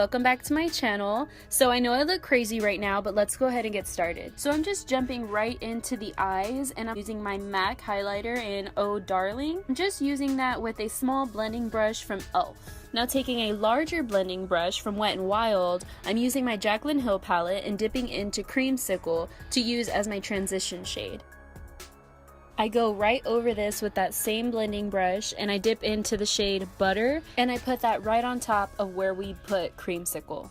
welcome back to my channel. So I know I look crazy right now, but let's go ahead and get started. So I'm just jumping right into the eyes, and I'm using my MAC highlighter in Oh Darling. I'm just using that with a small blending brush from e.l.f. Now taking a larger blending brush from Wet n Wild, I'm using my Jaclyn Hill palette and dipping into Creamsicle to use as my transition shade. I go right over this with that same blending brush and I dip into the shade Butter and I put that right on top of where we put Creamsicle.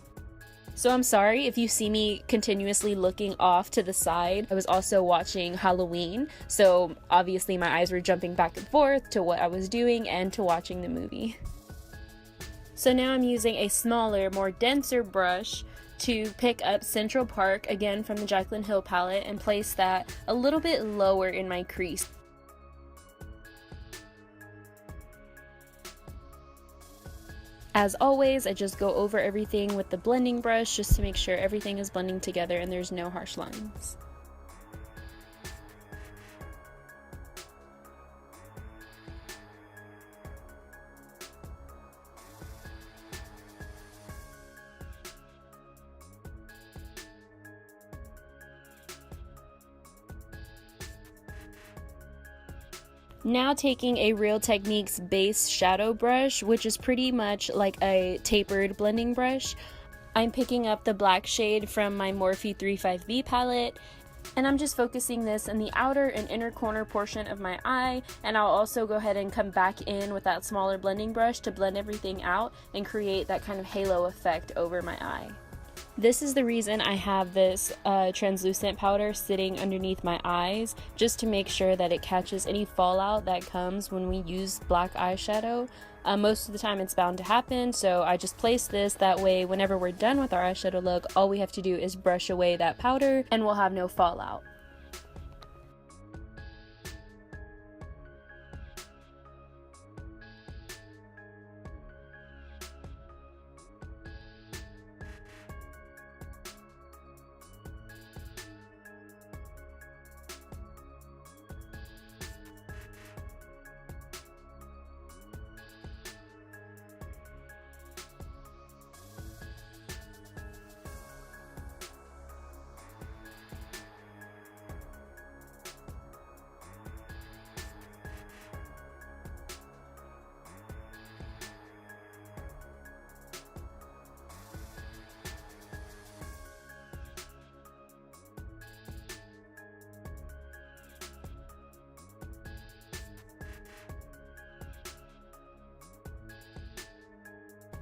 So I'm sorry if you see me continuously looking off to the side. I was also watching Halloween, so obviously my eyes were jumping back and forth to what I was doing and to watching the movie. So now I'm using a smaller, more denser brush to pick up Central Park, again from the Jaclyn Hill palette, and place that a little bit lower in my crease. As always, I just go over everything with the blending brush just to make sure everything is blending together and there's no harsh lines. Now taking a Real Techniques base shadow brush, which is pretty much like a tapered blending brush, I'm picking up the black shade from my Morphe 35V palette, and I'm just focusing this in the outer and inner corner portion of my eye, and I'll also go ahead and come back in with that smaller blending brush to blend everything out and create that kind of halo effect over my eye. This is the reason I have this translucent powder sitting underneath my eyes, just to make sure that it catches any fallout that comes when we use black eyeshadow. Most of the time it's bound to happen, so I just place this, that way whenever we're done with our eyeshadow look, all we have to do is brush away that powder and we'll have no fallout.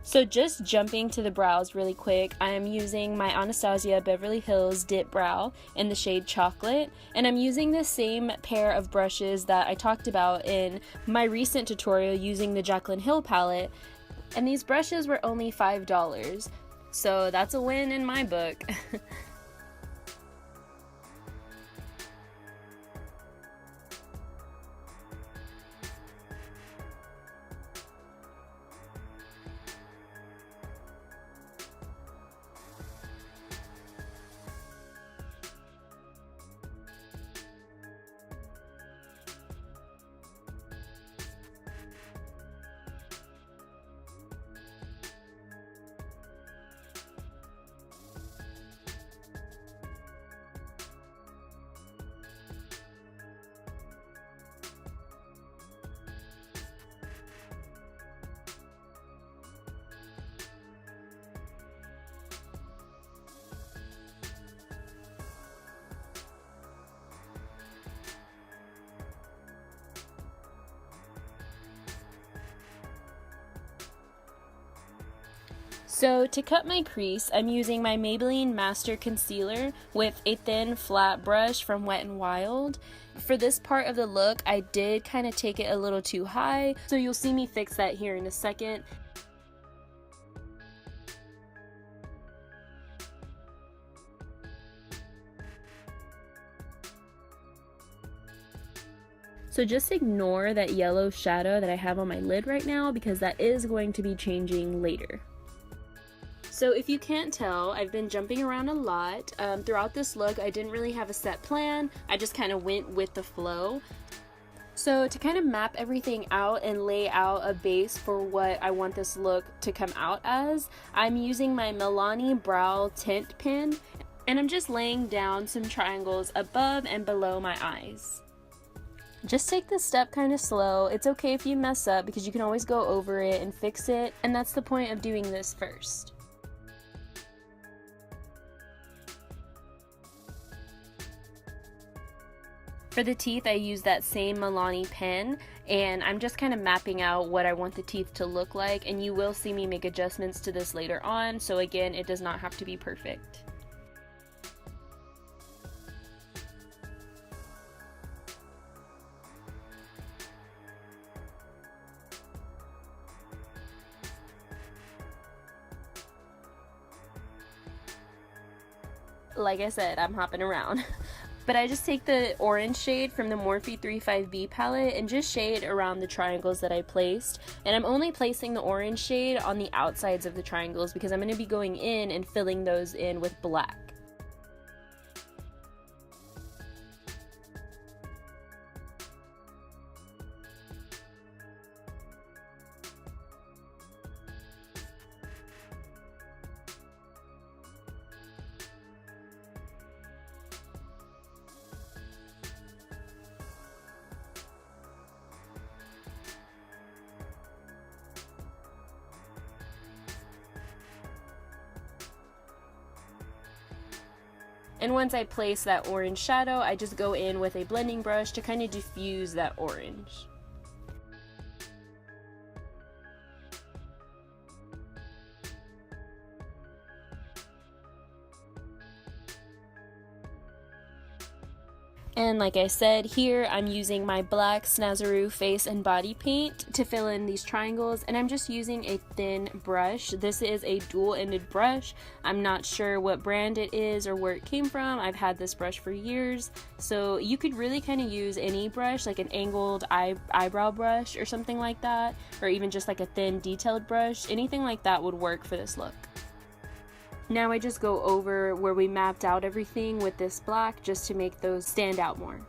So just jumping to the brows really quick, I am using my Anastasia Beverly Hills Dip Brow in the shade Chocolate, and I'm using the same pair of brushes that I talked about in my recent tutorial using the Jaclyn Hill palette, and these brushes were only $5, so that's a win in my book. So to cut my crease, I'm using my Maybelline Master Concealer with a thin flat brush from Wet n Wild. For this part of the look, I did kind of take it a little too high, so you'll see me fix that here in a second. So just ignore that yellow shadow that I have on my lid right now, because that is going to be changing later. So if you can't tell, I've been jumping around a lot. Throughout this look, I didn't really have a set plan. I just kind of went with the flow. So to kind of map everything out and lay out a base for what I want this look to come out as, I'm using my Milani Brow Tint Pen, and I'm just laying down some triangles above and below my eyes. Just take this step kind of slow. It's okay if you mess up because you can always go over it and fix it, and that's the point of doing this first. For the teeth, I use that same Milani pen, and I'm just kind of mapping out what I want the teeth to look like, and you will see me make adjustments to this later on, so again, it does not have to be perfect. Like I said, I'm hopping around. But I just take the orange shade from the Morphe 35B palette and just shade around the triangles that I placed. And I'm only placing the orange shade on the outsides of the triangles because I'm going to be going in and filling those in with black. And once I place that orange shadow, I just go in with a blending brush to kind of diffuse that orange. And like I said, here I'm using my black Snazaroo face and body paint to fill in these triangles, and I'm just using a thin brush. This is a dual-ended brush. I'm not sure what brand it is or where it came from. I've had this brush for years, so you could really kind of use any brush, like an angled eyebrow brush or something like that, or even just like a thin detailed brush. Anything like that would work for this look. Now I just go over where we mapped out everything with this black just to make those stand out more.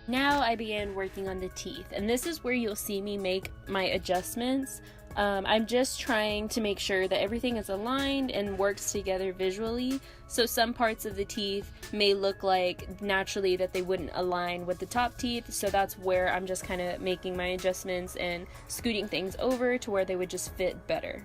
Now I began working on the teeth, and this is where you'll see me make my adjustments. I'm just trying to make sure that everything is aligned and works together visually. So some parts of the teeth may look like naturally that they wouldn't align with the top teeth. So that's where I'm just kind of making my adjustments and scooting things over to where they would just fit better.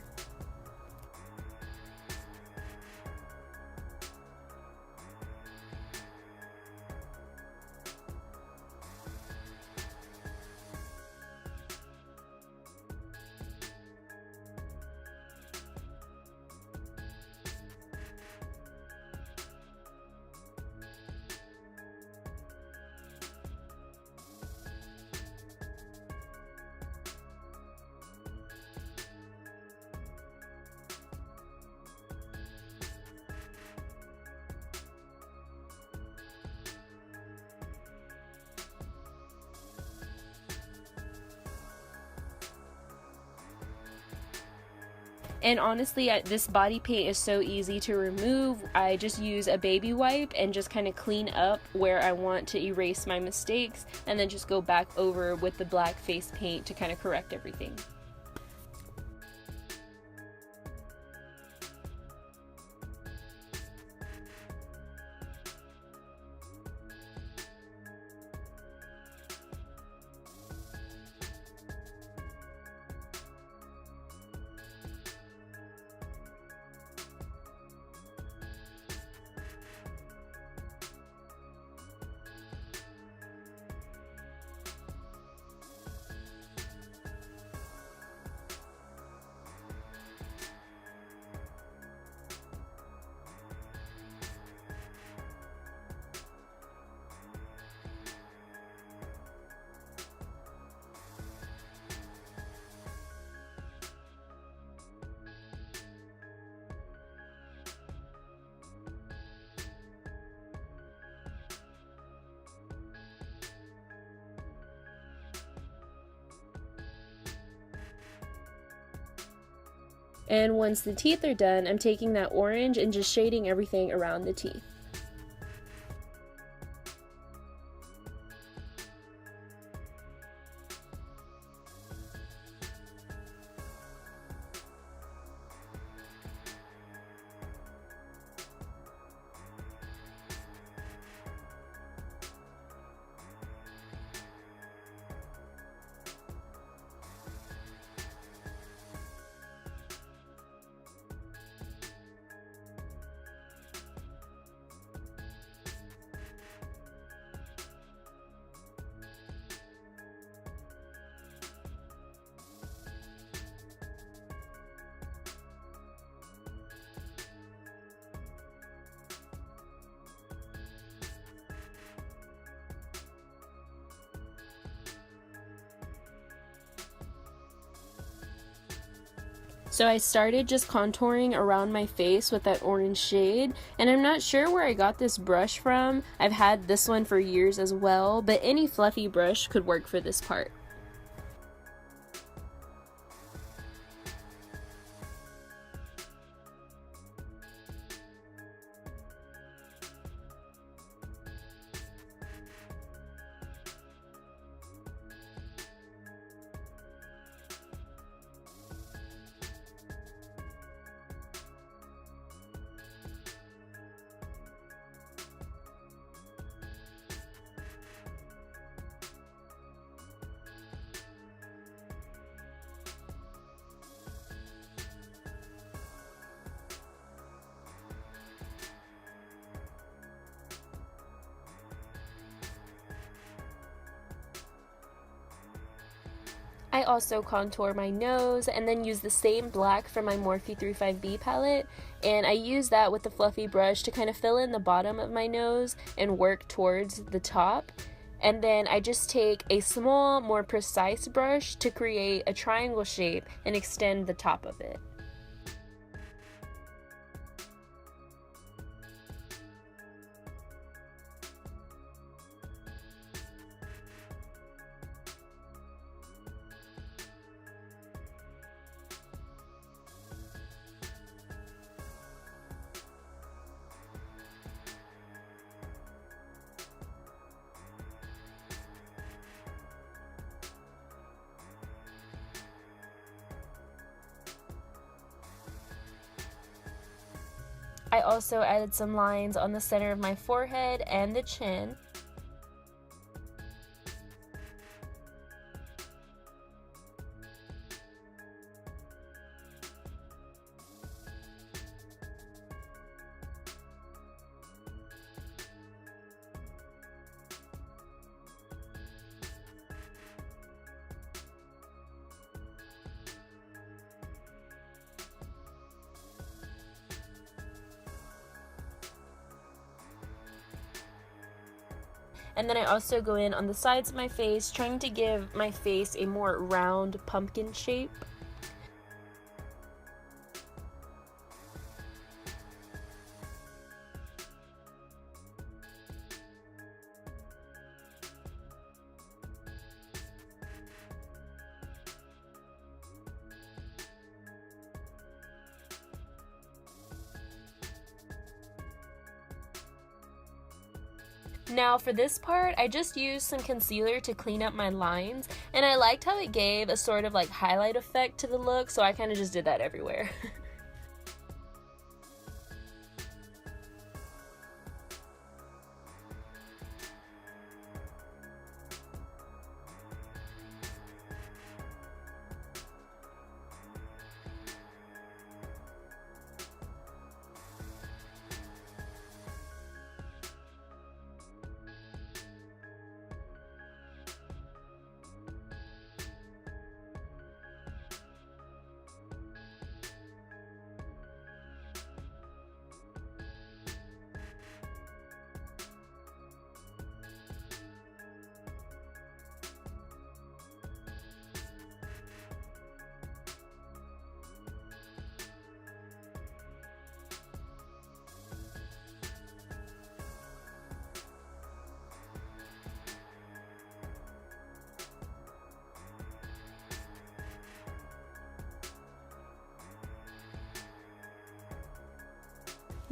And honestly, this body paint is so easy to remove. I just use a baby wipe and just kind of clean up where I want to erase my mistakes, and then just go back over with the black face paint to kind of correct everything. And once the teeth are done, I'm taking that orange and just shading everything around the teeth. So I started just contouring around my face with that orange shade, and I'm not sure where I got this brush from. I've had this one for years as well, but any fluffy brush could work for this part. I also contour my nose and then use the same black from my Morphe 35B palette, and I use that with the fluffy brush to kind of fill in the bottom of my nose and work towards the top. And then I just take a small, more precise brush to create a triangle shape and extend the top of it. I also added some lines on the center of my forehead and the chin. And then I also go in on the sides of my face, trying to give my face a more round pumpkin shape. Now for this part, I just used some concealer to clean up my lines, and I liked how it gave a sort of like highlight effect to the look, so I kind of just did that everywhere.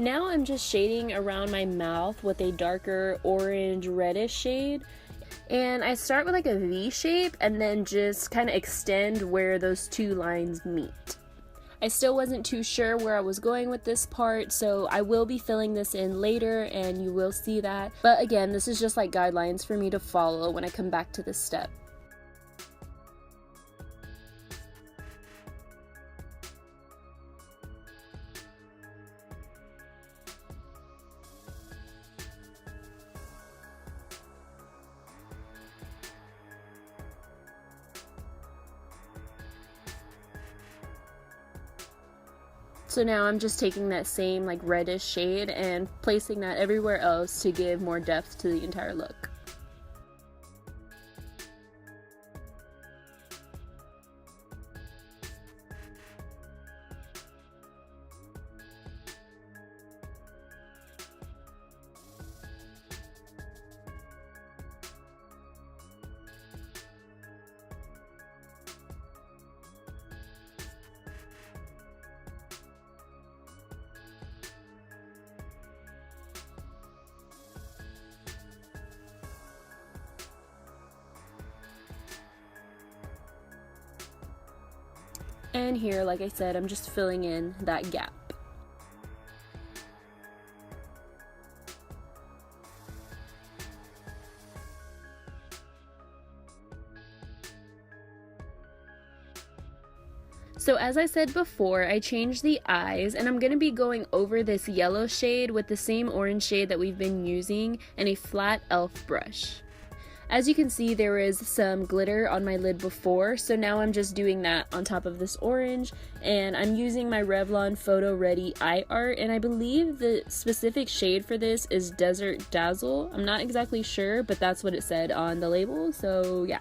Now I'm just shading around my mouth with a darker orange reddish shade, and I start with like a V shape and then just kind of extend where those two lines meet. I still wasn't too sure where I was going with this part, so I will be filling this in later and you will see that. But again, this is just like guidelines for me to follow when I come back to this step. So now I'm just taking that same like reddish shade and placing that everywhere else to give more depth to the entire look. And here, like I said, I'm just filling in that gap. So as I said before, I changed the eyes, and I'm going to be going over this yellow shade with the same orange shade that we've been using and a flat e.l.f. brush. As you can see, there is some glitter on my lid before, so now I'm just doing that on top of this orange, and I'm using my Revlon Photo Ready Eye Art, and I believe the specific shade for this is Desert Dazzle. I'm not exactly sure, but that's what it said on the label, so yeah.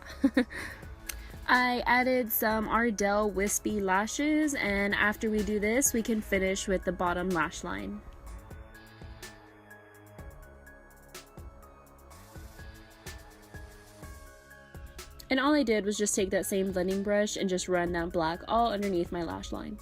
I added some Ardell Wispy lashes, and after we do this, we can finish with the bottom lash line. And all I did was just take that same blending brush and just run that black all underneath my lash line.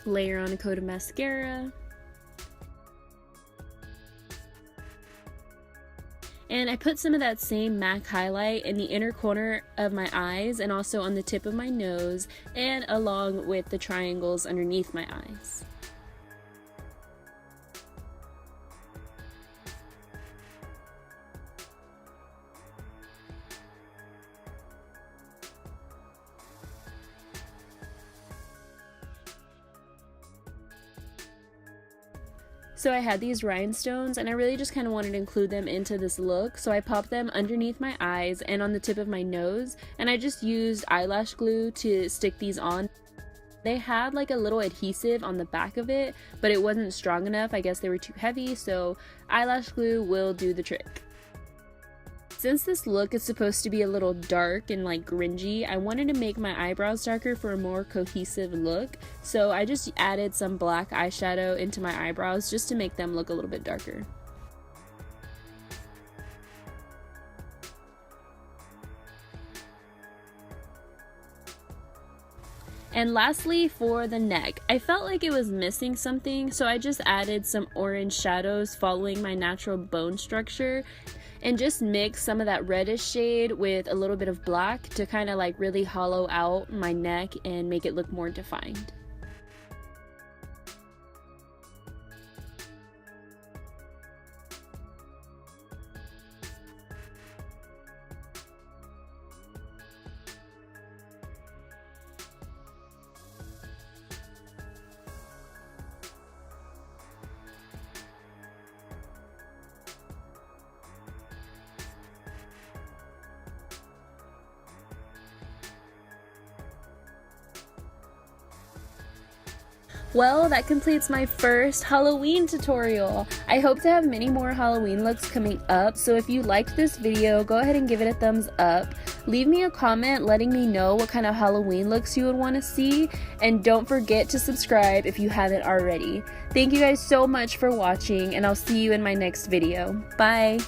Layer on a coat of mascara. And I put some of that same MAC highlight in the inner corner of my eyes and also on the tip of my nose and along with the triangles underneath my eyes. So I had these rhinestones and I really just kind of wanted to include them into this look, so I popped them underneath my eyes and on the tip of my nose, and I just used eyelash glue to stick these on. They had like a little adhesive on the back of it, but it wasn't strong enough. I guess they were too heavy, so eyelash glue will do the trick. Since this look is supposed to be a little dark and like grungy, I wanted to make my eyebrows darker for a more cohesive look, so I just added some black eyeshadow into my eyebrows just to make them look a little bit darker. And lastly, for the neck, I felt like it was missing something, so I just added some orange shadows following my natural bone structure and just mix some of that reddish shade with a little bit of black to kind of like really hollow out my neck and make it look more defined. Well, that completes my first Halloween tutorial. I hope to have many more Halloween looks coming up, so if you liked this video, go ahead and give it a thumbs up. Leave me a comment letting me know what kind of Halloween looks you would want to see, and don't forget to subscribe if you haven't already. Thank you guys so much for watching, and I'll see you in my next video. Bye!